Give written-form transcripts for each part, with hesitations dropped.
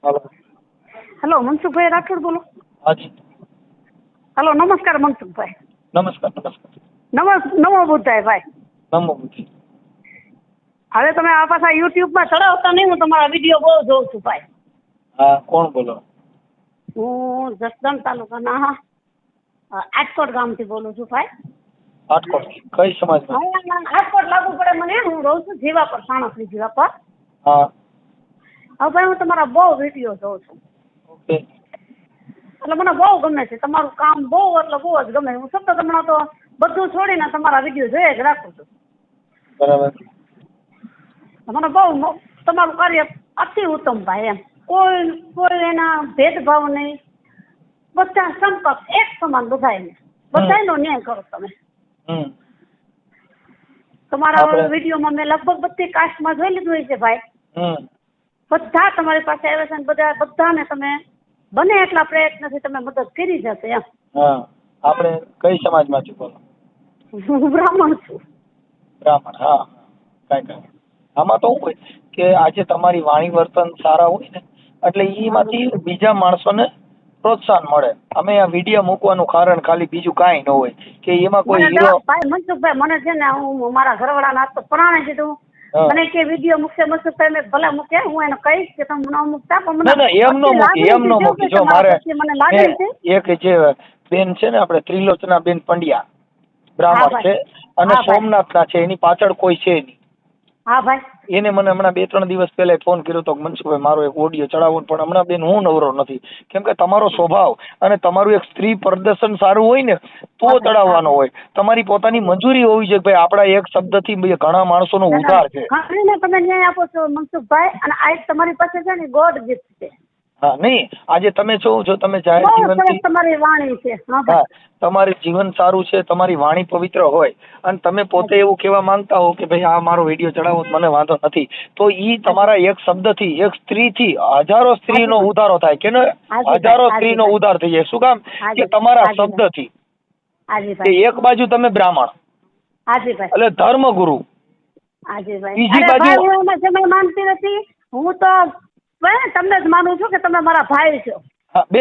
Hello. Hello, Mansukhbhai Rathod બોલો. હાજી. Hello, નમસ્કાર મનસુખભાઈ. નમસ્કાર. નમો બુદ્ધાય ભાઈ. નમો બુદ્ધિ. હવે તમે આ પાછા યુટ્યુબમાં ચડાવતા નહીં, હું તમારા વિડીયો બહુ જોઉં છું ભાઈ. હા, કોણ બોલો? હું જસદણ તાલુકાના આજકોટ ગામથી બોલું છું ભાઈ. રાજકોટ કઈ સમાજમાં? આજકોટ લાગુ પડે મને, હું રહું છું જીવાપર, સાણસની જીવાપર. હા. હવે ભાઈ હું તમારા બહુ વિડીયો જોઉં છું. ઓકે. એટલે મને બહુ ગમે છે તમારું કામ, બહુ એટલે બહુ જ ગમે. હું સતત હમણાં તો બધું છોડીને તમારા વિડીયો જોઈ જ રાખું છું. બરાબર. મને બહુ તમારું કાર્ય અતિ ઉત્તમ ભાઈ. એમ કોઈ એના ભેદભાવ નહીં, બધા સંપર્ક એક સમાન બધાને, બધાનો ન્યાય કરો તમે. તમારા વિડીયોમાં મેં લગભગ બધી કાસ્ટમાં જોઈ લીધું હોય છે ભાઈ. બધા તમારી પાસે આવે છે અને બધાને તમે બને એટલા પ્રયત્નથી તમે મદદ કરી જશે એમ. હા. આપણે કઈ સમાજમાંથી બોલો? હું બ્રાહ્મણ છું. બ્રાહ્મણ. હા. કઈ આમાં તો શું હોય કે આજે તમારી વાણી વર્તન સારા હોય ને એટલે એમાંથી બીજા માણસોને પ્રોત્સાહન મળે. અમે આ વિડીયો મૂકવાનું કારણ ખાલી બીજું કાંઈ ન હોય કે એમાં કોઈ હીરો. ભાઈ મનસુખભાઈ, મને છે ને, હું મારા ઘરવાળાના તો પ્રાણે કીધું, મને કે વિડીયો મૂકશે મનસુખભાઈ, મેં ભલે મૂકે, હું એને કહીશ કે તમે ન મૂકતા, પણ મને એમ નો મૂકી. જો મારે મને લાગે છે એક જે બેન છે ને, આપણે ત્રિલોચના બેન પંડ્યા બ્રાહ્મણ છે અને સોમનાથના છે, એની પાછળ કોઈ છે નહીં. હા ભાઈ. એને મને હમણાં 2-3 દિવસ પહેલા ફોન કર્યો તો, મનસુખભાઈ મારો એક ઓડિયો ચડાવો, પણ હમણાં બેન હું નવરો નથી. કેમ કે તમારો સ્વભાવ અને તમારું એક સ્ત્રી પ્રદર્શન સારું હોય ને તો ચડાવવાનો હોય. તમારી પોતાની મંજૂરી હોવી જોઈએ ભાઈ, આપણા એક શબ્દથી ઘણા માણસોનો ઉદ્ધાર છે. તમે ન્યાય આપો છો મનસુખભાઈ, અને આ તમારી પાસે છે ને ગોડ ગિફ્ટ છે. હા, નહીં આજે તમે છો તમે જાહેર જીવનથી તમારી વાણી છે. હા, તમારું જીવન સારું છે, તમારી વાણી પવિત્ર હોય અને તમે પોતે એવું કહેવા માંગતા હો કે ભાઈ આ મારો વિડીયો ચડાવો મને વાંધો નથી, તો ઈ તમારા એક શબ્દથી, એક સ્ત્રીથી હજારો સ્ત્રીનો ઉદ્ધારો થાય કે હજારો સ્ત્રીનો ઉદ્ધાર થઈ જાય. શું કામ? કે તમારા શબ્દથી. એક બાજુ તમે બ્રાહ્મણ એટલે ધર્મગુરુ, બીજી બાજુ માનતી નથી હું તો તમને જ માનું છું કે તમે મારા ભાઈ છો.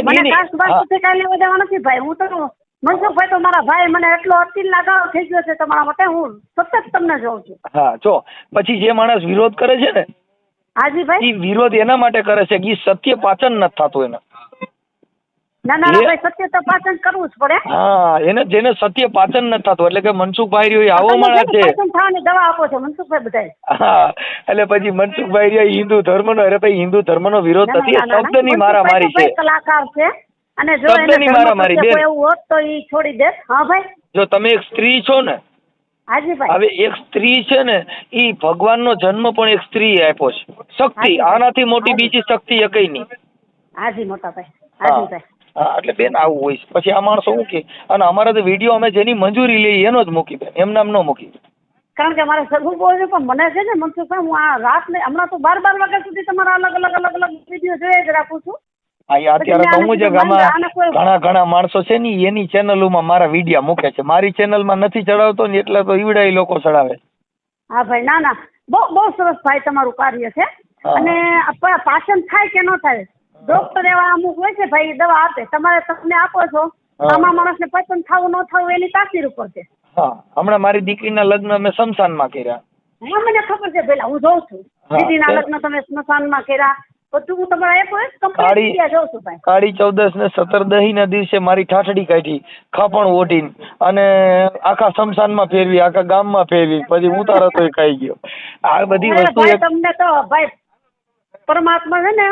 મને કાસ્ટ બાસ્ટથી કાંઈ લેવા દેવા નથી ભાઈ. હું તો મનસુખભાઈ તો મારા ભાઈ, મને એટલો અતિ લગાવ થઈ ગયો છે તમારા માટે, હું સતત તમને જોઉં છું. હા, જો પછી જે માણસ વિરોધ કરે છે ને, હાજી ભાઈ, એ વિરોધ એના માટે કરે છે કે સત્ય પાચન નથી થતું એને. ના ભાઈ, સત્ય તો પાચન કરવું જ પડે. હા, જેને સત્ય પાચન નથી થતું, એટલે કે મનસુખભાઈ રહ્યો આવો માણસ છે. પાચન થવાની દવા આપો છો મનસુખભાઈ બધાય. હા, એટલે પછી મનસુખભાઈ રહ્યો હિન્દુ ધર્મનો. અરે ભાઈ, હિન્દુ ધર્મનો વિરોધ નથી, શબ્દની મારામારી છે. કલાકાર છે અને જો શબ્દની મારામારી બેન એવું હોત તો ઈ છોડી દે. હા ભાઈ, જો તમે એક સ્ત્રી છો ને, હાજી ભાઈ, હવે એક સ્ત્રી છે ને, ઈ ભગવાનનો જન્મ પણ એક સ્ત્રી આપ્યો છે. શક્તિ, આનાથી મોટી બીજી શક્તિ એકઈ નહીં. હાજી મોટા ભાઈ, હાજી ભાઈ. હા, એટલે બેન આવું હોય છે. પછી આ માણસો મૂકી અને અમારા તો વિડીયો અમે જેની મંજૂરી લઈએ એનો જ મૂકી, બેન એમ નામ ન મૂકી. કારણ કે મારે સગું બોલ છે, પણ મને છે ને મનસુખભાઈ, હું આ રાત ને હમણાં તો 12 વાગ્યા સુધી તમારા અલગ વિડીયો જોઈ જ રાખું છું. હા, અત્યારે તો હું જ ઘણા માણસો છે ને એની ચેનલોમાં મારા વિડીયો મૂકે છે. મારી ચેનલમાં નથી ચડાવતો ને એટલે તો ઈવડા લોકો ચડાવે. હા ભાઈ, ના બહુ સરસ ભાઈ તમારું કાર્ય છે. અને પાચન થાય કે ન થાય, ડોક્ટર એવા અમુક હોય છે ભાઈ, દવા આપે, તમે આપો છો, આમાં માણસને પસંદ થવું ન થવું એની તાસીર ઉપર છે. હા, હમણાં મારી દીકરીના લગ્ન અમે સ્મશાનમાં કર્યા. હા, મને ખબર છે પેલા, હું જોઉં છું. દીદીના લગ્ન તમે સ્મશાનમાં કર્યા, બધું હું તમારા જોઉં છું ભાઈ. કાળી ચૌદસ ને 17 ના દિવસે મારી ઠાઠડી કાઢી, ખાપણ ઓઢીને, અને આખા સ્મશાનમાં ફેરવી, આખા ગામમાં ફેરવી, પછી ઉતારો તો ખાઈ ગયો. આ બધી વસ્તુ તમને તો ભાઈ પરમાત્મા છે ને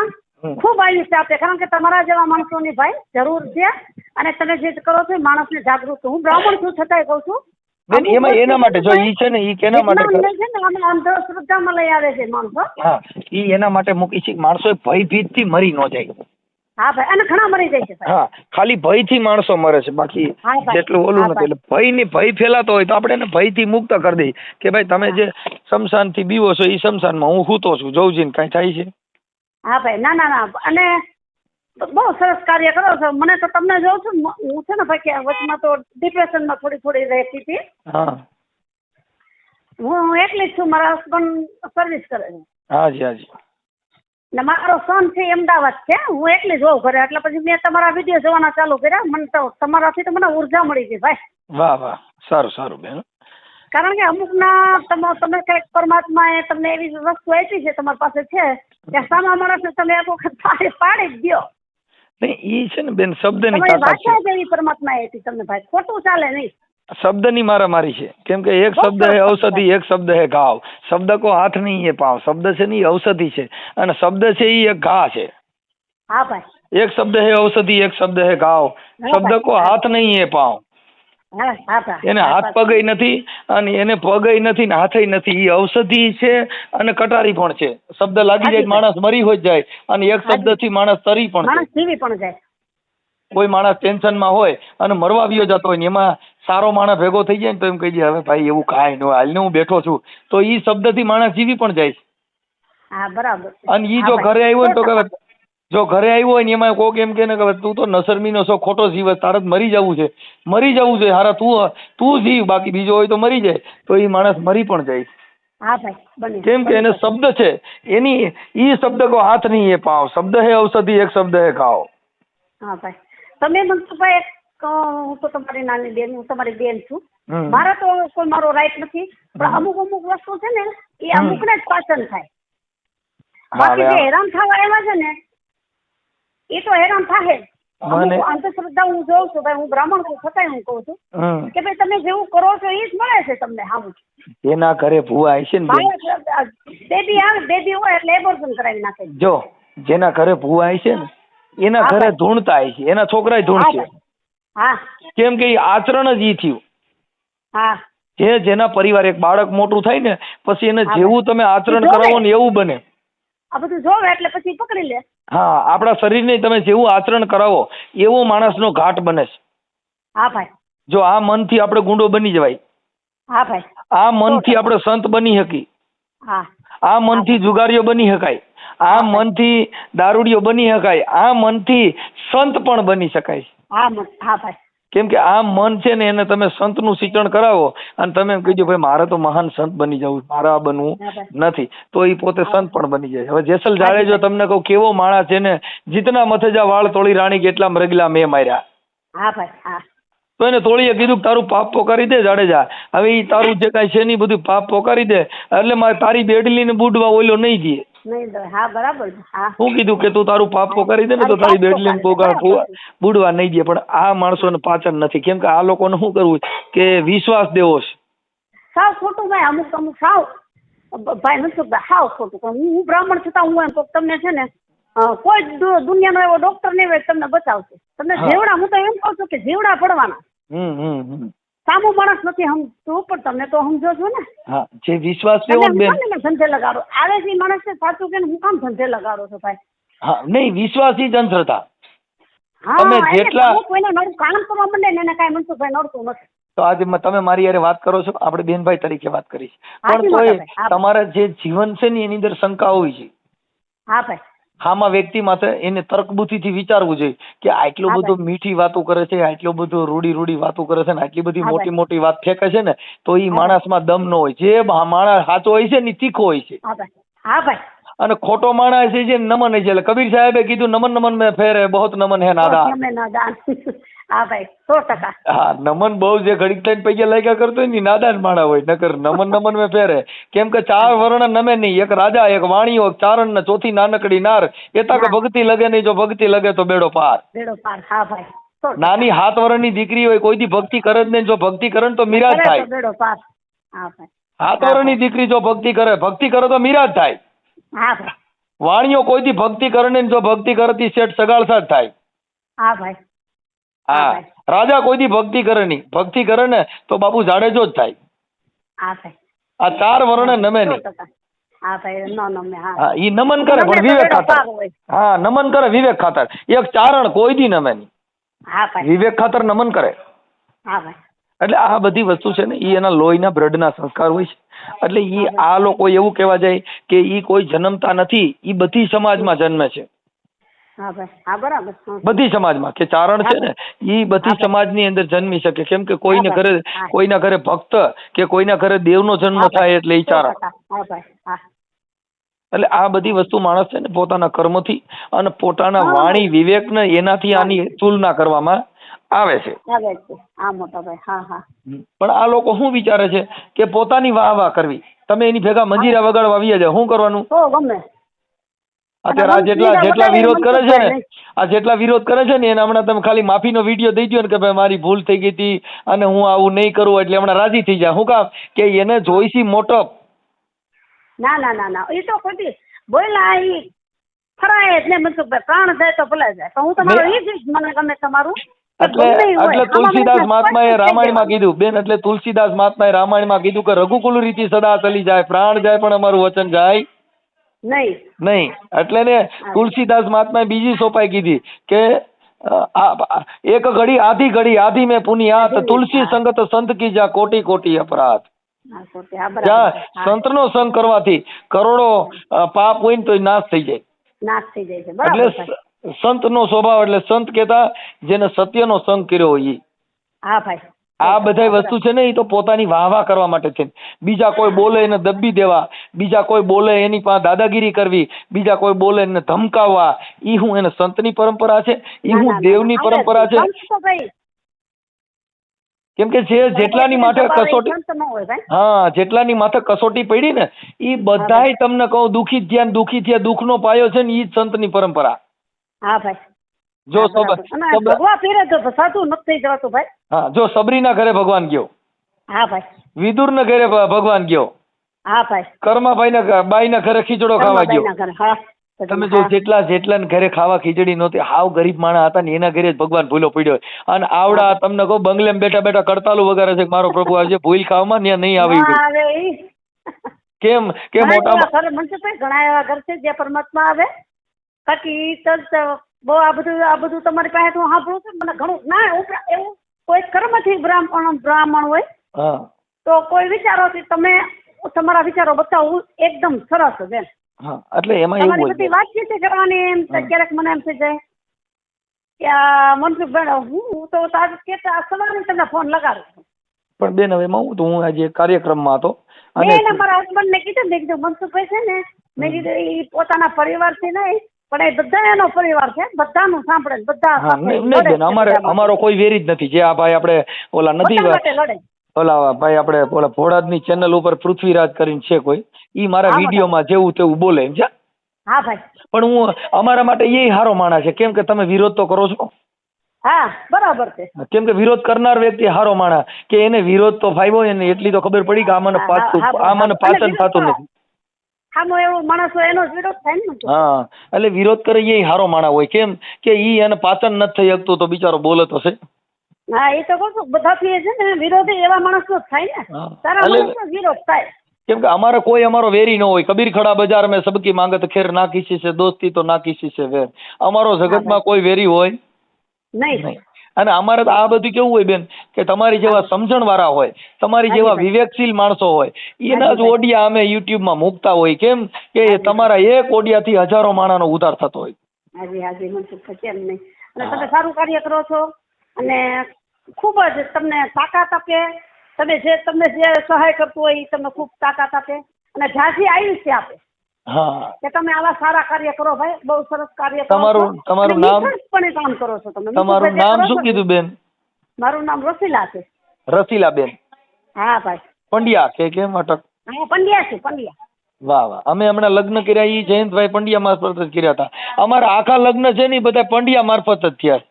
ખૂબ આયુષ્ય આપે, કારણ કે તમારા જેવા માણસોની ભાઈ જરૂર છે. અને તમે જે કરો છો માણસને જાગૃત. હું બ્રાહ્મણ છું છતાંય કહું છું બેન, એના માટે જો ઈ છે ને, ઈ કેના માટે અંધશ્રદ્ધામાં લઈ આવે છે માણસો. હા, ઈ એના માટે મૂકી છે માણસો ભયભીત થી મરી ન જાય. હા ભાઈ, અને ઘણા મરી જાય છે. હા, ખાલી ભય થી માણસો મરે છે, બાકી જેટલું ઓલું નથી. એટલે ભય ફેલાતો હોય તો આપણે એને ભય થી મુક્ત કરી દઈએ કે ભાઈ તમે જે શમશાન થી બીવો છો એ શમશાનમાં હું સૂતો છું, જોઉં છું કઈ થાય છે. હા ભાઈ, ના અને બહુ સરસ કાર્ય કરો છો. મને તો તમને જોઉં છું, હું છે ને ભાઈ વચમાં તો ડિપ્રેશનમાં થોડી રહેતી હતી. હા, હું એકલી જ છું, મારા હસબન્ડ સર્વિસ કરે છે. હાજી. ને મારો સન છે એ અમદાવાદ છે, હું એકલી જોઉં ઘરે, એટલે પછી મેં તમારા વિડીયો જોવાના ચાલુ કર્યા. મને તો તમારાથી તો મને ઉર્જા મળી ગઈ ભાઈ. વાહ વાહ, સારું સારું બેન. કારણ કે અમુકના તમે કંઈક પરમાત્માએ તમને એવી વસ્તુ આપી છે તમારી પાસે છે કે સામા માણસને તમે એક વખત પાડી જ દો. નહીં, ઈ છે ને બેન શબ્દની તમારી તાકાત છે. ભાષા જ એવી પરમાત્માએ આપી તમને ભાઈ, ખોટું ચાલે નહીં. શબ્દની મારામારી છે, કેમ કે એક શબ્દ હે ઔષધિ, એક શબ્દ હે ઘાવ. શબ્દ કો હાથ નહીં હે પાવ. શબ્દ છે ને એ ઔષધિ છે, અને શબ્દ છે એ એક ઘા છે. હા ભાઈ. એક શબ્દ હે ઔષધિ, એક શબ્દ હે ઘાવ. શબ્દ કો હાથ નહીં હે પાવ. હા હા ભાઈ. એને હાથ પગય નથી, અને એને પગય નથી ને હાથય નથી. એ ઔષધિ છે અને કટારી પણ છે. શબ્દ લાગી જાય માણસ મરી હોય જાય, અને એક શબ્દ થી માણસ તરી પણ માણસ જીવી પણ જાય. કોઈ માણસ ટેન્શનમાં હોય અને મરવા આવ્યો જતો હોય ને એમાં સારો માણસ ભેગો થઈ જાય ને તો એમ કહી દે હવે ભાઈ એવું કાંઈ ન હાલને હું બેઠો છું, તો ઈ શબ્દ થી માણસ જીવી પણ જાય. હા બરાબર. અને ઈ જો ઘરે આવ્યો હોય તો કે જો ઘરે આવ્યો હોય ને એમાં કોક એમ કે ને કે તું તો નસરમીનો છો, ખોટો જીવ, તારે મરી જવું છે, મરી જવું છે, હારા તું જીવ, બાકી બીજો હોય તો મરી જાય, તો ઈ માણસ મરી પણ જાય. હા ભાઈ. કેમ કે એને શબ્દ છે, એની ઈ શબ્દ કો હાથ નહીં એ પાવ. શબ્દ હે ઔષધિ, એક શબ્દ હે ઘાવ. હા ભાઈ. તમે મનસુખભાઈ, હું તો તમારી નાની બેન, હું તમારી બેન છું. મારા તો કોઈ મારો રાઈટ નથી, પણ અમુક વસ્તુ છે ને એ અમુકને જ પાચન થાય. બાકી જે હેરાન થવા એવા છે ને એ તો હેરાન થાય જ. અમુક અંધશ્રદ્ધા હું જોઉં છું ભાઈ, હું બ્રાહ્મણ છું છતાંય હું કહું છું કે ભાઈ તમે જેવું કરો છો એ જ મળે છે તમને. સામું એના ઘરે ભૂવા છે ને બેબી આવે, બેબી હોય એટલે એબોર્શન કરાવી નાખે. જો જેના ઘરે ભૂવા છે ને એના ઘરે ધૂણતા છે, એના છોકરા ધૂણશે. કેમ કે આચરણ જ ઈ થયું. જેના પરિવાર એક બાળક મોટું થાય ને પછી એને જેવું તમે આચરણ કરાવો ને એવું બને. આ બધું જોવે એટલે પછી પકડી લે. હા, આપણા શરીરને તમે જેવું આચરણ કરાવો એવો માણસનો ઘાટ બને છે. હા ભાઈ. જો આ મનથી આપણે ગુંડો બની જવાય. હા ભાઈ. આ મનથી આપણે સંત બની શકી. હા. આ મનથી જુગારીઓ બની શકાય. આ મનથી દારૂડિયો બની શકાય. આ મનથી સંત પણ બની શકાય. હા ભાઈ. કેમ કે આ મન છે ને એને તમે સંતનું સિંચન કરાવો અને તમે એમ કહીજો ભાઈ મારે તો મહાન સંત બની જવું, મારે આ બનવું નથી, તો એ પોતે સંત પણ બની જાય. હવે જેસલ જાડેજો તમને કહું કેવો માણસ છે ને, જીતના મથે જા વાળ તોડી રાણી કેટલા મરગલા મેં માર્યા. હા ભાઈ. હા. તો એને તોડીએ કીધું તારું પાપ પોકારી દે જાડેજા. હવે ઈ તારું જે કાંઈ છે નહીં બધું પાપ પોકારી દે એટલે મારે તારી બેડલીને બુડવા ઓલો નહીં દે. હા બરાબર. હું કીધું કે તું તારું પાપ પોકારી દે ને તો તારી બેડલીને બુડવા નહીં દે. પણ આ માણસોને પાચન નથી. કેમ કે આ લોકોને શું કરવું કે વિશ્વાસ દેવો છે. સાવ ખોટું ભાઈ. અમુક સાવ ભાઈ નથી સાવ ખોટું. હું બ્રાહ્મણ છતાં હું એમ કહું તમને છે ને કોઈ દુનિયાનો એવો ડોક્ટર નહીં હોય તમને બચાવશે. તમને જેવડા, હું તો એમ કહું છું કે જેવડા પડવાના. સામો માણસ નથી સમજતું પણ તમે તો સમજો છો ને. હા, જે વિશ્વાસ દેવો બેન. ધંધે લગાડો આવે છે માણસ સાચું કે હું કામ ધંધે લગાડો છો ભાઈ. હા નહીં, વિશ્વાસ ઈ જ અંધશ્રદ્ધા. તમે જેટલા કોઈને નડું કામ કરવા માંડે ને એને કાંઈ મનસુખભાઈ નડતું નથી. તો આજે તમે મારી યારે વાત કરો છો, આપણે બેનભાઈ તરીકે વાત કરી છે, પણ તોય તમારા જે જીવન છે ને એની અંદર શંકા હોય છે. હા ભાઈ. હામાં વ્યક્તિ માટે એને તર્ક બુદ્ધિથી વિચારવું જોઈએ કે આટલું બધું મીઠી વાતો કરે છે, આટલું બધું રૂડી વાતો કરે છે ને આટલી બધી મોટી વાત ફેંકે છે ને તો ઈ માણસમાં દમ ન હોય. જે માણસ સાચો હોય છે ને તીખો હોય છે. હા ભાઈ. અને ખોટો માણસ છે જે નમન છે. એટલે કબીર સાહેબે કીધું નમન મેં ફેરે બહોત નમન હે નાદાન. હા ભાઈ 100%. હા, નમન બહુ જે ઘડીક થઈને પૈયા લાગ્યા કરતો હોય ને નાદાન માણા હોય. નકર નમન મેં ફેરે. કેમ કે 4 વર્ણ નમે નહીં, એક રાજા, એક વાણીઓ, એક ચારણ ને ચોથી નાનકડી નાર. એતા કે ભક્તિ લગે નહીં, જો ભક્તિ લગે તો બેડો પાર. હા ભાઈ. નાની 7 વર્ષની દીકરી હોય કોઈ દી ભક્તિ કરે જ નહીં, જો ભક્તિ કરે તો મીરા જ થાય. 7 વર્ષની દીકરી જો ભક્તિ કરે તો મીરા જ થાય. હા ભાઈ. વાણીઓ કોઈ દી ભક્તિ કરે ને જો ભક્તિ કરતી શેઠ સગાળસા જ થાય. હા ભાઈ. હા, રાજા કોઈ દી ભક્તિ કરે નહીં, ભક્તિ કરે ને તો બાપુ જાડેજો જ થાય. હા ભાઈ. આ 4 વર્ણ નમે નહીં. હા ભાઈ. નો નમે. હા, ઈ નમન કરે પણ વિવેક ખાતર. હા, નમન કરે વિવેક ખાતર. એક ચારણ કોઈ દી નમે નહીં. હા ભાઈ. વિવેક ખાતર નમન કરે. હા ભાઈ. એટલે આ બધી વસ્તુ છે ને ઈ એના લોહીના બ્લડના સંસ્કાર હોય છે. એટલે ઈ આ લોકો એવું કહેવા જાય કે ઈ કોઈ જન્મતા નથી, ઈ બધી સમાજમાં જન્મે છે. હા ભાઈ. હા બરાબર. બધી સમાજમાં કે ચારણ છે ને ઈ બધી સમાજની અંદર જન્મી શકે. કેમ કે કોઈના ઘરે ભક્ત કે કોઈના ઘરે દેવનો જન્મ થાય એટલે ઈ ચારણ. એટલે આ બધી વસ્તુ માણસ છે ને પોતાના કર્મથી અને પોતાના વાણી વિવેકને એનાથી આની તુલના કરવામાં આવે છે. આવે છે હા મોટા ભાઈ હા હા. પણ આ લોકો શું વિચારે છે કે પોતાની વાહ વાહ કરવી. તમે એની ભેગા મંજીરા વગાડવા આવી જાય શું કરવાનું? તો ગમે અત્યારે આ જેટલા વિરોધ કરે છે ને જેટલા વિરોધ કરે છે ને એને હમણાં તમે ખાલી માફીનો વિડીયો દઈ દો ને કે ભાઈ મારી ભૂલ થઈ ગઈ હતી અને હું આવું નહીં કરું એટલે હમણાં રાજી થઈ જાય. શું કામ કે એને જોઈશી મોટપ. ના ના ના ના એ તો ખોટી બોલ્યા એ ફરાય એટલે મનસુખભાઈ પ્રાણ જાય તો ભલે જાય પણ હું તમારું એ જ મને ગમે તમારું. એટલે તુલસીદાસ મહાત્માએ રામાયણમાં કીધું બેન, એટલે તુલસીદાસ મહાત્માએ રામાયણમાં કીધું કે રઘુકુલ રીતિ સદા ચલી જાય, પ્રાણ જાય પણ અમારું વચન જાય નહીં. એટલે ને તુલસીદાસ મહાત્માએ બીજી સોપાઈ કીધી કે એક ઘડી આધી મેં પુનિયાત, તુલસી સંગત સંત કી જા કોટી કોટી અપરાધ. જ્યાં સંતનો સંગ કરવાથી કરોડો પાપ હોય ને તો નાશ થઈ જાય. એટલે સંતનો સ્વભાવ એટલે સંત કેતા જેને સત્યનો સંગ કર્યો હોય. હા ભાઈ આ બધા વસ્તુ છે ને એ તો પોતાની વાહ કરવા માટે છે. બીજા કોઈ બોલે એને દબી દેવા, બીજા કોઈ બોલે એની પાસે દાદાગીરી કરવી, બીજા કોઈ બોલે એને ધમકાવવા, ઈ હું એને સંતની પરંપરા છે? ઈ હું દેવની પરંપરા છે? કેમ કે જે જેટલાની માથે કસોટી જેટલાની માથે કસોટી પડી ને એ બધાય તમને કહું દુઃખી થયા દુઃખનો પાયો છે ને ઈ જ સંતની પરંપરા. હા ભાઈ જો જો સબરીના ઘરે ભગવાન ગયો, હા ભાઈ વિદુરના ઘરે ભગવાન ગયો, હા ભાઈ કર્માભાઈ બાઈના ઘરે ખીચડો ખાવા ગયો. તમે જો જેટલા ઘરે ખાવા ખીચડી નહોતી, હાવ ગરીબ માણસ હતા ને એના ઘરે જ ભગવાન ભૂલો પડ્યો. અને આવડા તમને કહું બંગલેમાં બેઠા બેઠા કડતાલું વગાડે છે મારો પ્રભુ આવજે ભૂલ ખાવામાં ત્યાં નહીં આવી. કેમ કે મોટા ઘણા એવા ઘર છે જે પરમાત્મા આવે બાકી બહુ આ બધું તમારી પાસે હું સાંભળું છું મને ઘણું ના એવું કોઈ કર્મથી બ્રાહ્મણ હોય તો કોઈ વિચારોથી તમે તમારા વિચારો બતાવો એકદમ સરસ છે. એટલે એમાં એવું હોય બધી વાતચીત કરવાની એમ ક્યારેક મને એમ થઈ જાય કે મનસુખભાઈ હું તો કેતા સવારે તમને ફોન લગાડું છું. પણ બેન હવે હું આજે કાર્યક્રમમાં હતો અને મારા હસબન્ડ ને કીધું મનસુખભાઈ છે ને મેં કીધું એ પોતાના પરિવારથી નહીં પણ એ બધા એનો પરિવાર છે, બધાનું સાંભળે બધા. અમારો કોઈ વેરી જ નથી. જે આ ભાઈ આપણે ઓલા નથી ઓલા ભાઈ આપણે ઓલા ભોળાદની ચેનલ ઉપર પૃથ્વીરાજ કરીને છે કોઈ, ઈ મારા વિડીયોમાં જેવું તેવું બોલે એમ છે. હા ભાઈ પણ હું અમારા માટે એ હારો માણસ છે. કેમ કે તમે વિરોધ તો કરો છો. હા બરાબર છે. કેમ કે વિરોધ કરનાર વ્યક્તિ હારો માણસ કે એને વિરોધ તો ફાવ્યો એને એટલી તો ખબર પડી કે આ મને પાચન થતું નથી. એટલે વિરોધ કરે એ હારો માણસ હોય. કેમ કે ઈ એને પાચન નથી થઈ શકતું તો બિચારો બોલે તો છે. હા એ તો કહું છું બધાથી છે ને વિરોધી એવા માણસો થાય ને સારા માણસો વિરોધ થાય. કેમ કે અમારે કોઈ અમારો વેરી ન હોય. કબીર ખડા બજાર મેં સબકી માંગત ખેર ના કિસી છે દોસ્તી તો ના કિસી છે વેર. અમારો જગતમાં કોઈ વેરી હોય નહીં. અને અમારે તો આ બધું કેવું હોય બેન કે તમારી જેવા સમજણ વાળા હોય, તમારી જેવા વિવેકશીલ માણસો હોય, એના જ ઓડિયા અમે યુટ્યુબમાં મૂકતા હોય. કેમ કે તમારા એક ઓડિયાથી હજારો માણસનો ઉદ્ધાર થતો હોય. હાજી હાજી મનસુખ કેમ નહીં. અને તમે સારું કાર્ય કરો છો અને ખૂબ જ તમને તાકાત આપે. તમને જે સહાય કરતું હોય એ તમને ખૂબ તાકાત આપે અને જ્યાંથી આયુષ્ય આપે. હા કે તમે આવા સારા કાર્ય કરો ભાઈ, બહુ સરસ કાર્ય કરો. તમારું નામ પણ કામ કરો છો તમે. તમારું નામ શું કીધું બેન? મારું નામ રસીલા છે. રસીલા બેન? હા ભાઈ. પંડ્યા કે કેમ અટક? હા પંડ્યા છે પંડ્યા. વાહ વાહ. અમે હમણાં લગ્ન કર્યા એ જયંતભાઈ પંડ્યા મારફત જ કર્યા હતા. અમારા આખા લગ્ન છે ને બધા પંડ્યા મારફત જ થયા.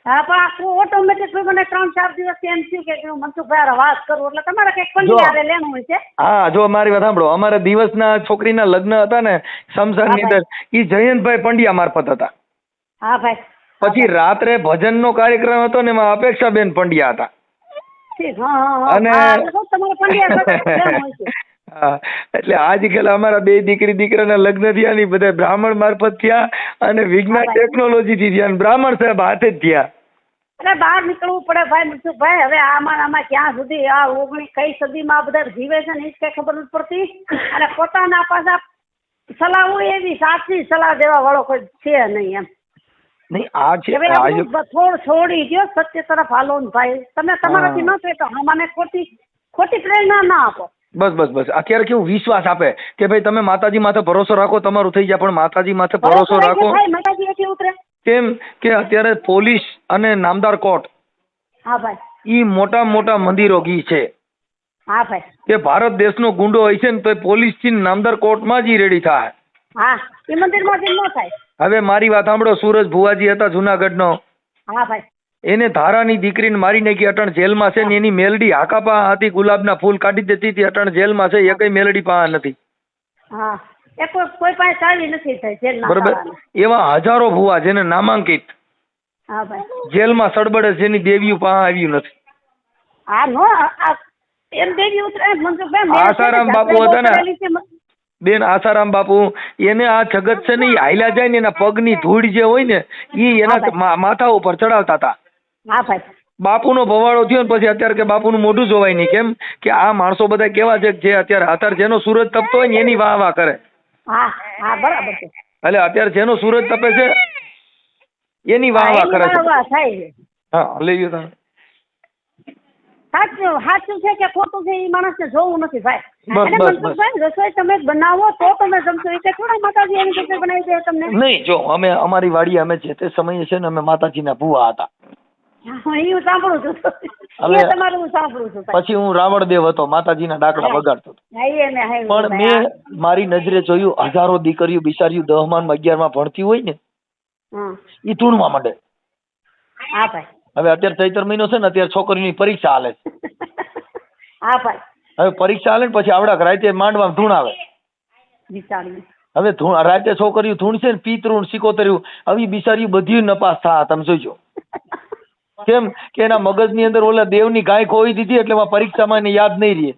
હા પણ આખું ઓટોમેટિક મને 3-4 દિવસથી એમ થયું કે હું મનસુખભાઈ વાત કરું એટલે તમારે કંઈક પંડ્યા લેવાનું હોય છે. હા જો મારી વાત સાંભળો, અમારા દિવસના છોકરીના લગ્ન હતા ને સમસાની અંદર એ જયંતભાઈ પંડ્યા મારફત હતા. હા ભાઈ. પછી રાત્રે ભજનનો કાર્યક્રમ હતો ને એમાં અપેક્ષાબેન પંડ્યા હતા. અને એટલે આજકાલ અમારા બે દીકરાના લગ્ન થયા ને બધા બ્રાહ્મણ મારફત થયા અને વિજ્ઞાન ટેકનોલોજી થી થયા. બ્રાહ્મણ સાહેબ હાથે જ થયા. એટલે બહાર નીકળવું પડે ભાઈ મનસુખભાઈ. હવે આમાં ક્યાં સુધી આ 19મી કઈ સદીમાં બધા જીવે છે ને એ કઈ ખબર નથી પડતી. અને પોતાના પાછા સલાહ હોય એવી સાચી સલાહ દેવા વાળો કોઈ છે નહીં એમ. નહીં આ છે થોડું છોડી દો, સત્ય તરફ હાલો ને ભાઈ. તમે તમારાથી ન થાય તો મને ખોટી પ્રેરણા ના આપો. બસ અત્યારે કેવું વિશ્વાસ આપે કે ભાઈ તમે માતાજી માથે ભરોસો રાખો તમારું થઈ જાય, પણ માતાજી માથે ભરોસો રાખો ભાઈ માતાજી એથી ઉતરે. કેમ કે અત્યારે પોલીસ અને નામદાર કોર્ટ હા ભાઈ. ઈ મોટા મંદિરો ગી છે હા ભાઈ. કે ભારત દેશનો ગુંડો હોય છે ને તો પોલીસ થી નામદાર કોર્ટમાં જ ઈ રેડી થાય. હા એ મંદિરમાં ન થાય. હવે મારી વાત સાંભળો, સૂરજ ભુવાજી હતા જુનાગઢનો, હા ભાઈ. એને ધારાની દીકરીને મારી નાખી, અટણ જેલમાં છે ને એની મેલડી હાકાપા હતી, ગુલાબના ફૂલ કાઢી દેતી હતી, અટણ જેલમાં છે, એકય મેલડી પા નથી. હા એ કોઈ પાસે ચાલી નથી થઈ જેલના. બરોબર, એવા હજારો ભુવા જેને નામાંકિત હા ભાઈ. જેલમાં સડબડે જેની દેવીઓ પા આવ્યું નથી. હા નો એમ દેવી ઉતરે મનસુખભાઈ. આસારામ બાપુ હતા ને બેન, આસારામ બાપુ, એને આ જગત છે ને એ હાલ્યા જાય ને એના પગની ધૂળ જે હોય ને ઈ એના માથા ઉપર ચડાવતા હતા. હા ભાઈ. બાપુનો ભવાડો થયો ને પછી અત્યારે કે બાપુનું મોઢું જોવાય નહીં. કેમ કે આ માણસો બધા કેવા છે જે અત્યારે જેનો સૂરજ તપતો હોય ને એની વાહ કરે. હા હા બરાબર છે. એટલે અત્યારે જેનો સૂરજ તપે છે એની વાહ કરે છે. હા લઈ ગયો તમે. સાચું છે કે ખોટું છે એ માણસને જોવું નથી ભાઈ. બસ મનસુખભાઈ રસોઈ તમે બનાવો તો તમે જમશો, એ કે થોડા માતાજી એની રસોઈ બનાવી દે તમને. નહીં, જો અમે અમારી વાડી અમે જે તે સમયે છે ને અમે માતાજીના ભુવા હતા. હું સાંભળું છું. તમારું હું સાંભળું છું. પછી હું રાવણદેવ હતો, માતાજીના ડાકડા વગાડતો હતો. પણ મેં મારી નજરે જોયું હજારો દીકરીઓ બિચારીઓ 10માં 11માં ભણતી હોય ને એ ધૂણવા માંડે. હા ભાઈ. હવે અત્યારે ચૈત્ર મહિનો છે ને, અત્યારે છોકરીની પરીક્ષા હાલે છે. હા ભાઈ. હવે પરીક્ષા હાલે ને પછી આવડા રાતે માંડવામાં ધૂણ આવે. હવે રાતે છોકરીઓ ધૂણ છે ને, પિતૃ સિકોતર્યું, હવે બિચારીઓ બધી નપાસ થા તમે જોઈજો. કેમ કે એના મગજની અંદર ઓલા દેવની ગાય ખોઈ દીધી એટલે પરીક્ષામાં એને યાદ નહીં રહે.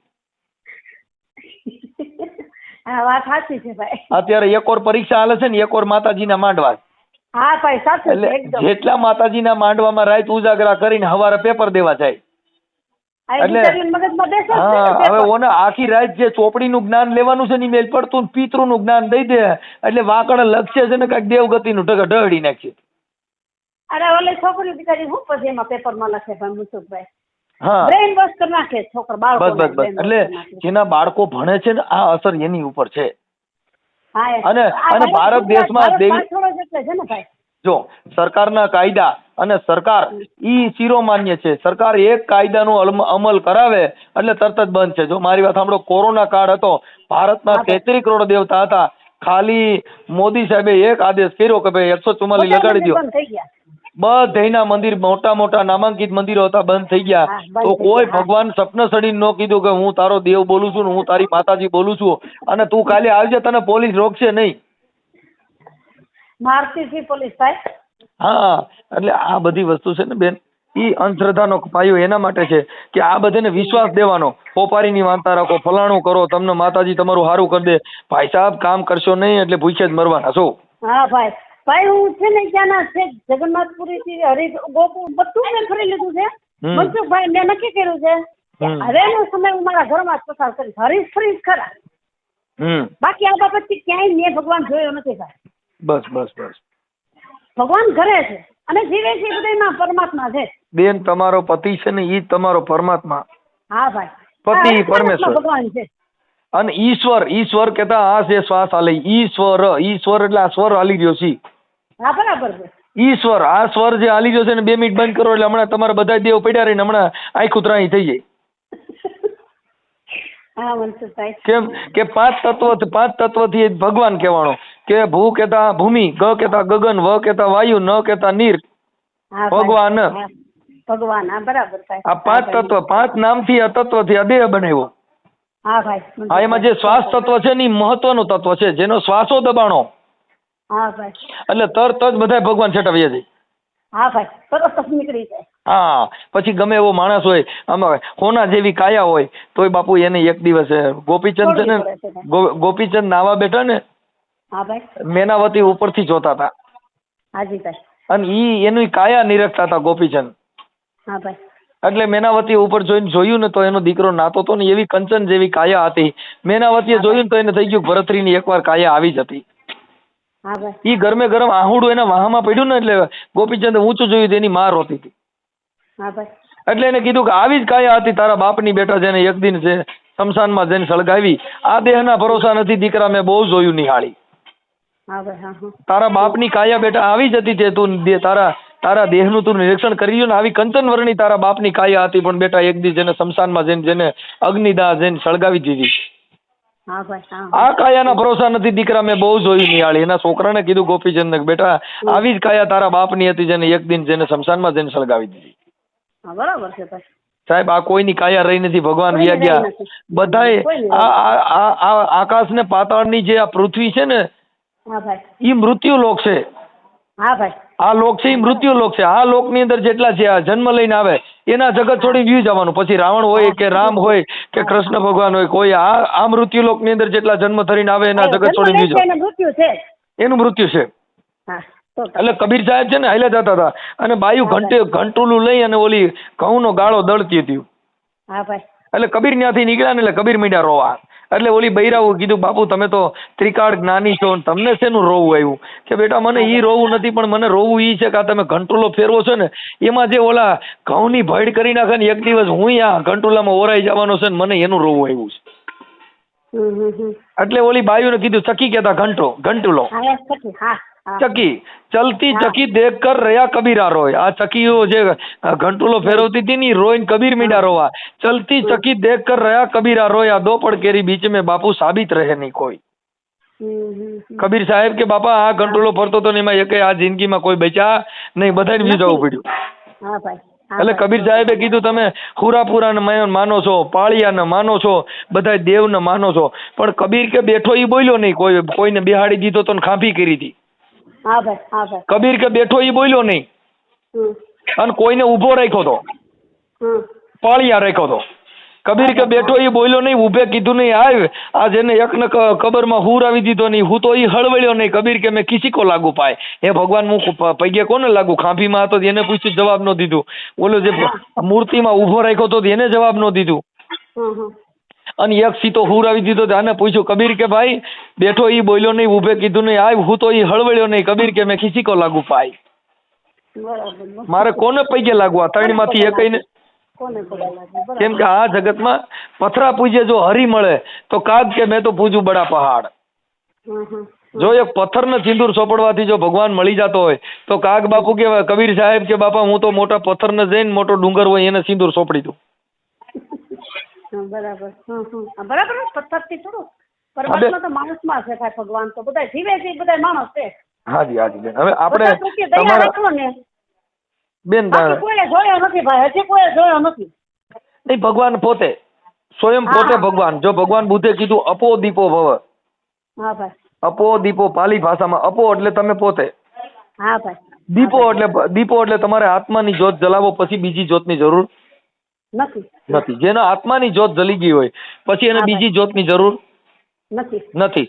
વાત સાચી છે ભાઈ. અત્યારે એક ઓર પરીક્ષા હાલે છે ને, એક ઓર માતાજીના માંડવા. હા ભાઈ સાચું છે એકદમ. જેટલા માતાજીના માંડવામાં રાત ઉજાગરા કરીને હવારે પેપર દેવા જાય. એટલે હા, હવે ઓને આખી રાત જે ચોપડીનું જ્ઞાન લેવાનું છે ને મેલ પડતું પિતૃનું જ્ઞાન દઈ દે એટલે વાકડ લક્ષ્ય છે ને કઈક દેવગતિનું ઢળી નાખશે. અરે ઓલે છોકરી બિચારી હું પછી એમાં પેપરમાં લખે ભાઈ મનસુખભાઈ. હા, બ્રેઇન વોશ કરી નાખે છોકરા બાળકો. બસ એટલે જેના બાળકો ભણે છે ને આ અસર એની ઉપર છે. અને ભારત દેશમાં જો સરકારના કાયદા અને સરકાર ઈ શિરોમાન્ય છે. સરકાર એક કાયદાનો અમલ કરાવે એટલે તરત જ બંધ છે. જો મારી વાત સાંભળો, કોરોના કાળ હતો, ભારતના 33 કરોડ દેવતા હતા, ખાલી મોદી સાહેબે એક આદેશ કર્યો કે ભાઈ 144 લગાડી દો, બધાના મંદિર મોટા નામાંકિત મંદિરો હતા બંધ થઈ ગયા. તો કોઈ ભગવાન સપને સડીને ન કીધું કે હું તારો દેવ બોલું છું ને હું તારી માતાજી બોલું છું અને તું કાલે આવજે, તને પોલીસ રોકશે નહીં. મારતી પોલીસ ભાઈ. હા, એટલે આ બધી વસ્તુ છે ને બેન, ઈ અંધશ્રદ્ધાનો પાયો એના માટે છે કે આ બધાને વિશ્વાસ દેવાનો, પોપારીની વાંતા રાખો, ફલાણું કરો, તમને માતાજી તમારું સારું કરી દે. ભાઈ સાહેબ કામ કરશો નહીં એટલે ભૂખે જ મરવાના છો. હા ભાઈ. ભાઈ હું છે ને ત્યાંના છે જગન્નાથપુરી થી હરી ગોકુળ બધું મેં ફરી લીધું છે મનસુખભાઈ. મેં નક્કી કર્યું છે હવેનો સમય હું મારા ઘરમાં જ પસાર કરીશ. હરીશ ફરીશ ખરા, બાકી આ બાબતથી ક્યાંય મેં ભગવાન જોયો નથી ભાઈ. બસ ભગવાન ઘરે છે અને જીવે છે બધામાં પરમાત્મા છે. બેન તમારો પતિ છે ને ઈ તમારો પરમાત્મા. હા ભાઈ. પતિ પરમેશ્વર ભગવાન છે. અને ઈશ્વર કેતા આ છે શ્વાસ હાલે. ઈશ્વર એટલે આ સ્વર હાલી રહ્યો છે. હા બરાબર છે. ઈશ્વર આ સ્વર જે હાલી રહ્યો છે ને 2 મિનિટ બંધ કરો એટલે હમણાં તમારા બધા દેવ પડ્યા રહીને હમણાં આખું ત્રાહી થઈ જાય. હા મનસુખભાઈ. કેમ કે 5 તત્વથી ભગવાન કહેવાનો કે ભૂ કેતા ભૂમિ, ગ કેતા ગગન, વ કેતા વાયુ, ન કેતા નીર, ભગવાન. હા બરાબર ભાઈ. આ 5 તત્વ, 5 નામથી આ તત્વથી આ દેહ બનાવ્યો. હા ભાઈ. હા, એમાં જે શ્વાસ તત્વ છે ને એ મહત્વનું તત્વ છે, જેનો શ્વાસો દબાણો હા ભાઈ એટલે તરત જ બધા ભગવાન છેટાવ્યા જાય. હા ભાઈ, તરત જ નીકળી જાય. હા, પછી ગમે એવો માણસ હોય, આમાં હોના જેવી કાયા હોય તોય બાપુ એને એક દિવસ ગોપીચંદ છે ને, ગોપીચંદ નાવા બેઠા ને, હા ભાઈ, મેનાવતી ઉપરથી જોતા હતા. હાજી ભાઈ. અને ઈ એની કાયા નિરખતા હતા ગોપીચંદ. હા ભાઈ. એટલે મેનાવતી ઉપર જોઈને જોયું ને તો એનો દીકરો નાતો તો ને એવી કંચન જેવી કાયા હતી. મેનાવતીએ જોયું ને તો એને થઈ ગયું ભરતરીની એકવાર કાયા આવી જ હતી. ઈ ગરમે ગરમ આહુડું એના વાહમાં પડ્યું ને એટલે ગોપીચંદે ઊંચું જોયું એની માં રોતી હતી. એટલે એને કીધું કે આવી જ કાયા હતી તારા બાપની બેટા, જેને એક દિન છે શમશાનમાં જઈને સળગાવી. આ દેહના ભરોસા નથી દીકરા, મેં બહુ જોયું નિહાળી. હા ભાઈ હા હા. તારા બાપની કાયા બેટા આવી જ હતી તે તું તારા દેહનું તું નિરીક્ષણ કરી ને આવી કંચન વર્ણી તારા બાપની કાયા હતી, પણ બેટા એક દી જેને શમશાનમાં જઈને જેને અગ્નિદાહ જઈને સળગાવી દીધી. હા ભાઈ હા. આ કાયાના ભરોસા નથી દીકરા, મેં બહુ જોયું નિહાળી. એના છોકરાને કીધું ગોપીચંદ બેટા આવી જ કાયા તારા બાપની હતી જેને એક દિન જેને શમશાનમાં જઈને સળગાવી દીધી. હા બરાબર છે ભાઈ. સાહેબ આ કોઈની કાયા રહી નથી, ભગવાન વ્યા ગયા બધાએ. આ આકાશ ને પાતાળની જે આ પૃથ્વી છે ને હા ભાઈ ઈ મૃત્યુ લોક છે. હા ભાઈ. આ લોક છે ઈ મૃત્યુ લોક છે. આ લોક ની અંદર જેટલા છે આ જન્મ લઈને આવે એના જગત છોડી વ્યુ જવાનું. પછી રાવણ હોય કે રામ હોય કે કૃષ્ણ ભગવાન હોય, કોઈ આ મૃત્યુ લોક ની અંદર જેટલા જન્મ ધરીને આવે એના જગત છોડી વ્યુ જવાનું. મૃત્યુ છે, એનું મૃત્યુ છે. હા. એટલે કબીર સાહેબ છે ને હાલે જતા હતા અને બાયુ ઘંટુલું લઈ અને ઓલી ઘઉંનો ગાળો દળતી હતી. હા ભાઈ. એટલે કબીર ત્યાંથી નીકળ્યા ને એટલે કબીર મીંડા રોવા. એટલે ઓલી બૈરાઓ કીધું બાપુ તમે તો ત્રિકાળ જ્ઞાની છો, તમને શેનું રોવું આવ્યું? કે બેટા મને ઈ રોવું નથી, પણ મને રોવું ઈ છે કે તમે ઘંટુલો ફેરવો છો ને એમાં જે ઓલા ઘઉંની ભેળ કરી નાખે ને એક દિવસ હું આ ઘંટુલામાં ઓરાઈ જવાનો છે ને મને એનું રોવું આવ્યું છે. એટલે ઓલી બાયુને કીધું ચકી કેતા ઘંટુલો ચકી ચલતી ચકી દેખ કર રહ્યા કબીરા રોય. આ ચકીઓ જે ઘંટુલો ફેરવતી હતી ને રોય કબીર મીંડા રોવા. ચલતી ચકી દેખ કર રહ્યા કબીરા રોય. આ દો પડકેરી બીચ में બાપુ સાબિત રહે નહીં કોઈ. કબીર સાહેબ કે બાપા આ ઘંટુલો ફરતો તો એમાં એક આ જિંદગીમાં કોઈ બચ્યા નહીં, બધાને વ્યુ જવું પડ્યું. એટલે કબીર સાહેબે કીધું તમે હુરાપુરાને માનો છો, પાળિયાને માનો છો, બધા દેવને માનો છો, પણ કબીર કે બેઠો ઈ બોલ્યો નહીં. કોઈને બેહાડી દીધો તો ખાંભી કરી હતી. કબીર કે બેઠો ઈ બોલ્યો નહીં અને કોઈને ઉભો રાખ્યો તો, પાળિયા રાખ્યો તો. કબીર કે બેઠો ઈ બોલ્યો નહીં, ઉભે કીધું નહીં આવ. આ જેને એકને કબરમાં હુર આવી દીધો નહીં, હું તો ઈ હળવળ્યો નહીં. કબીર કે મેં કિસી કો લાગુ પાય. હે ભગવાન હું પૈગે કોને લાગુ? ખાંભીમાં હતો એને પૂછ્યું જવાબ ન દીધું. ઓલો જે મૂર્તિમાં ઉભો રાખ્યો તો એને જવાબ ન દીધું. અને એક સીતો હુર આવી દીધો આને પૂછ્યું. કબીર કે ભાઈ બેઠો ઈ બોલ્યો નહીં, ઉભે કીધું નહીં આવ, હું તો ઈ હળવળ્યો નહીં. કબીર કે મેં કિસી કો લાગુ પાય. મારે કોને પૈગે લાગુ? આ ત્રણ માંથી એકઈને. કેમ કે આ જગતમાં પથરા પૂજે જો હરી મળે તો કાગ કે મેં તો પૂજું બડા પહાડ. જો એક પથ્થરને સિંદૂર સોપડવાથી જો ભગવાન મળી જતો હોય તો કાગ બાપુ કે કબીર સાહેબ કે બાપા હું તો મોટા પથ્થરને જઈને મોટો ડુંગર હોય એને સિંદૂર સોપડી દઉં. બરાબર બરાબર. પથ્થરથી થોડું પરમાત્મા તો માણસમાં છે ભાઈ. ભગવાન તો બધા જીવે છે, બધા માણસ છે. હાજી હાજી બેન. હવે આપણે તમારા બેન કોઈ જોયો નથી ભાઈ, હજી કોઈ જોયો નથી. નહીં ભગવાન પોતે સ્વયં પોતે ભગવાન. જો ભગવાન બુદ્ધે કીધું અપો દીપો ભવ. હા ભાઈ. અપો દીપો પાલી ભાષામાં અપો એટલે તમે પોતે. હા ભાઈ. દીપો એટલે તમારે આત્માની જ્યોત જલાવો, પછી બીજી જ્યોતની જરૂર નથી. જેના આત્માની જ્યોત જલી ગઈ હોય પછી એને બીજી જ્યોતની જરૂર નથી.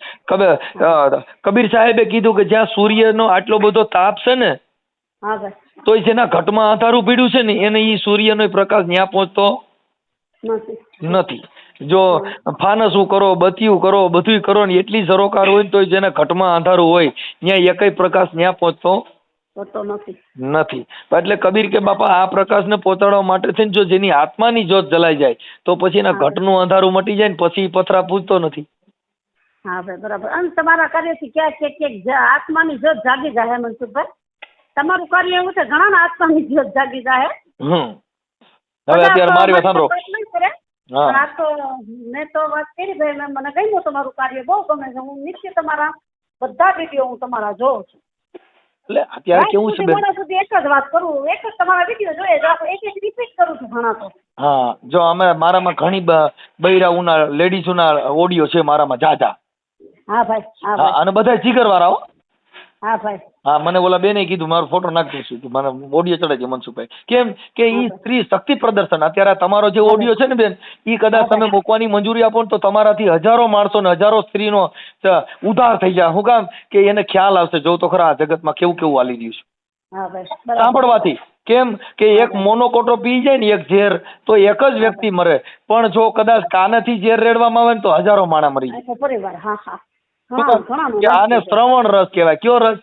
કબીર સાહેબે કીધું કે જ્યાં સૂર્યનો આટલો બધો તાપ છે ને તો જેના ઘટમાં અંધારું પીડ્યું છે ને એને ઈ સૂર્યનો પ્રકાશ ત્યાં પહોંચતો નથી. જો ફાનસું કરો, બત્યું કરો, બધું કરો ને એટલી સરોકાર હોય ને તો જેના ઘટમાં અંધારું હોય ત્યાં એકય પ્રકાશ ત્યાં પહોંચતો નથી. એટલે કબીર કે બાપા આ પ્રકાશને પહોંચાડવા માટે થઈને જો જેની આત્માની જ્યોત જલાઈ જાય તો પછી એના ઘટનું અંધારું મટી જાય ને પછી પથરા પૂજતો નથી. હા ભાઈ બરાબર. અને તમારા કાર્યથી ક્યાંક આત્માની જ્યોત જાગી જાય મનસુખભાઈ. તમારું કાર્ય એવું છે ઘણા આત્માની જ્યોત જાગી જાય. હવે અત્યારે મારી વાત સાંભળો. આ તો મેં તો વાત કરી ભાઈ, મને ગમ્યું તમારું કાર્ય, બહુ ગમે છે. હું નિત્ય તમારા બધા વિડીયો હું તમારા જોઉં છું. એટલે અત્યારે કેવું છે બેન, સુધી એક જ વાત કરું, એક જ તમારા વિડીયો જોઈએ, એક રિપીટ કરું છું ઘણા તો. હા જો અમે મારામાં ઘણી બૈરાઓના લેડીઝોના ઓડિયો છે મારામાં જાજા. હા ભાઈ. હા અને બધા જીગરવાળા હો. હા ભાઈ. હા મને ઓલા બેને કીધું મારો ફોટો નાખી દઈશું, મને ઓડિયો ચડાવી દે મનસુખભાઈ. કેમ કે ઈ સ્ત્રી શક્તિ પ્રદર્શન. અત્યારે તમારો જે ઓડિયો છે ને બેન ઈ કદાચ તમે મૂકવાની મંજૂરી આપો ને તો તમારાથી હજારો માણસો ને હજારો સ્ત્રીનો ઉદ્ધાર થઈ જાય. શું કામ કે એને ખ્યાલ આવશે જો તો ખરા આ જગતમાં કેવું કેવું હાલી રહ્યું છે સાંભળવાથી. કેમ કે એક મોનોકોટો પી જાય ને એક ઝેર તો એક જ વ્યક્તિ મરે, પણ જો કદાચ કાનેથી ઝેર રેડવામાં આવે ને તો હજારો માણસ મરી જાય. આને શ્રવણ રસ કહેવાય. કયો રસ?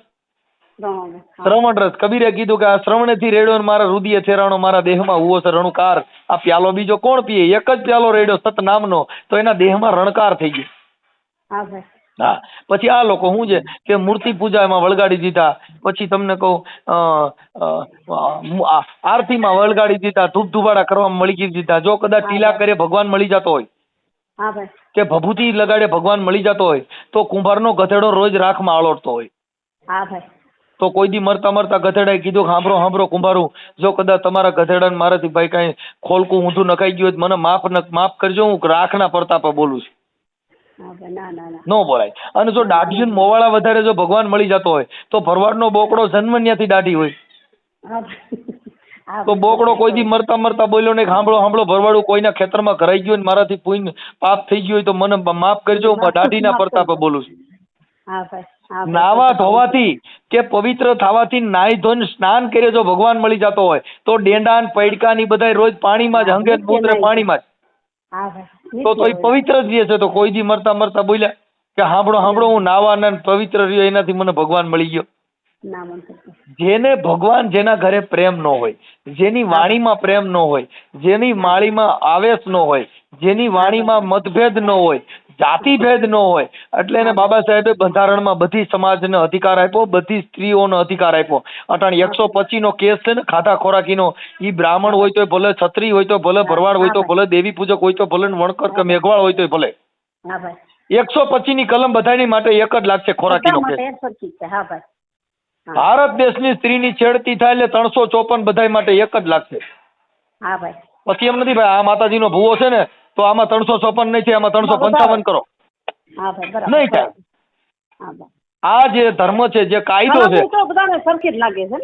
શ્રવણ રસ. હા. શ્રવણ રસ. કબીરે કીધું કે આ શ્રવણેથી રેડ્યો ને મારા રુદિએ છેરાણો મારા દેહમાં હુવો છે રણુકાર. આ પ્યાલો બીજો કોણ પીએ? એક જ પ્યાલો રેડ્યો સત નામનો તો એના દેહમાં રણકાર થઈ ગયો. હા ભાઈ. હા. પછી આ લોકો શું છે કે મૂર્તિ પૂજા એમાં વળગાડી દીધા. પછી તમને કહું આરતીમાં વળગાડી દીધા, ધૂપ ધુબાડા કરવામાં મળી દીધા. જો કદાચ ટીલા કરે ભગવાન મળી જતો હોય હા ભાઈ. કે ભભૂતિ લગાડે ભગવાન મળી જતો હોય તો કુંભારનો ગધેડો રોજ રાખમાં આળોટતો હોય. હા ભાઈ. તો કોઈ દી મરતા મરતા ગધેડાએ કીધું સાંભળો કુંભારું, જો કદાચ તમારા ગધેડાને મારાથી ભાઈ કાંઈ ખોલકું ઊંધું નખાઈ ગયું હોય તો મને માફ કરજો, હું રાખના પ્રતાપે બોલું છું. હા ભાઈ. ના ના ના. નો બોલાય. અને જો દાઢીયું મોવાળા વધારે જો ભગવાન મળી જતો હોય તો ભરવાડનો બોકડો જન્મન્યાથી દાઢી હોય. હા ભાઈ. હા તો બોકડો કોઈ દી મરતા મરતા બોલ્યો ને સાંભળો ભરવાડું કોઈના ખેતરમાં ઘરાઈ ગયું ને મારાથી પુણ્ય પાપ થઈ ગયું હોય તો મને માફ કરજો, હું દાઢીના પ્રતાપે બોલું છું. હા ભાઈ. હા ભાઈ. નાવા ધોવાથી કે પવિત્ર થવાથી નાઈ ધોઈને સ્નાન કરે જો ભગવાન મળી જતો હોય તો ડેંડા ને પૈડકા ની બધા રોજ પાણીમાં જ હંગે મૂત્રે પાણીમાં જ. હા ભાઈ. તો એ પવિત્ર જ રહે છે. તો કોઈ દી મરતા મરતા બોલ્યા કે સાંભળો હું નાવા ને પવિત્ર રહ્યો એનાથી મને ભગવાન મળી ગયો. ના મન થતું. જેને ભગવાન જેના ઘરે પ્રેમ ન હોય, જેની વાણીમાં પ્રેમ ન હોય, જેની વાણીમાં આવેશ ન હોય, જેની વાણીમાં મતભેદ ન હોય, જાતિભેદ ન હોય, એટલે એને બાબા સાહેબે બંધારણમાં બધી સમાજને અધિકાર આપ્યો, બધી સ્ત્રીઓનો અધિકાર આપ્યો. અટાણે 125 નો કેસ છે ને ખાધા ખોરાકીનો, ઈ બ્રાહ્મણ હોય તો ભલે, છત્રી હોય તો ભલે, ભરવાડ હોય તો ભલે, દેવી પૂજક હોય તો ભલે, વણકર કે મેઘવાળ હોય તો ભલે, હા ભાઈ. 125 ની કલમ બધાની માટે એક જ લાગશે ખોરાકીનો બધા કેસ. માટે સરખી છે. હા ભાઈ. ભારત દેશની સ્ત્રીની છેડતી થાય એટલે 354 બધાય માટે એક જ લાગશે. હા ભાઈ. પછી એમ નથી ભાઈ આ માતાજીનો ભૂવો છે ને તો આમાં 354 નહીં થાય, આમાં 355 કરો, હા ભાઈ. બરાબર. નહીં થાય. હા ભાઈ. આ જે ધર્મ છે, જે કાયદો છે, તો બધાને સરખી જ લાગે છે.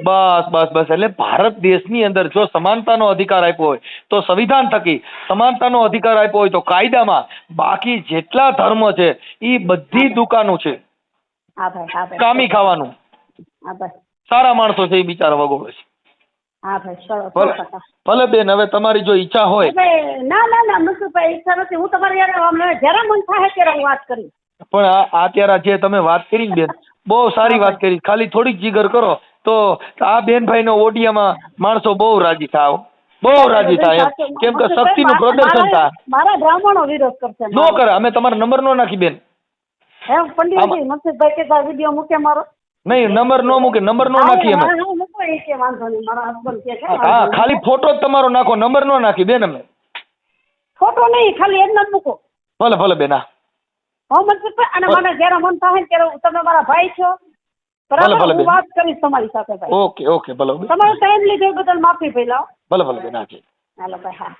બસ એટલે ભારત દેશની અંદર જો સમાનતાનો અધિકાર આપ્યો હોય તો સંવિધાન થકી સમાનતાનો અધિકાર આપ્યો હોય તો કાયદામાં, બાકી જેટલા ધર્મ છે એ બધી દુકાનો છે હા ભાઈ. હા ભાઈ. કામી ખાવાનું. હા ભાઈ. સારા માણસો છે એ બિચારા વગોળે છે. હા ભાઈ. ચલો. ભલે બેન, હવે તમારી જો ઈચ્છા હોય. ના મનસુખભાઈ, ઈચ્છા નથી. હું તમારી યાર જરા મન થાય ત્યારે હું વાત કરીશ. પણ અત્યારે જે તમે વાત કરી ને બેન, બહુ સારી વાત કરી. ખાલી થોડીક જીગર કરો તો આ બેનભાઈ નો ઓડિયામાં માણસો બહુ રાજી થાય, બહુ રાજી થાય. કેમ કે શક્તિનું પ્રદર્શન થાય. મારા બ્રાહ્મણો વિરોધ કરશે. નો કરે. અમે તમારો નંબર નો નાખી બેન. પંડિતજી મનસુખભાઈ કે વિડીયો મૂકે મારો? નહીં, નંબર નો મૂકે, નંબર નો નાખી અમે. હા, ખાલી ફોટો જ તમારો નાખો, નંબર નો નાખી બેન અમે. ફોટો નહીં, ખાલી એમ જ મૂકો. ભલે બેન. હા મનસુખભાઈ, અને મને જયારે મન થાય ત્યારે તમે મારા ભાઈ છો, બરાબર, હું વાત કરીશ તમારી સાથે ભાઈ. ઓકે ભલે. તમારો ટાઈમ લીધો બદલ માફી પહેલા. ભલે બેન. હાલો ભાઈ. હા.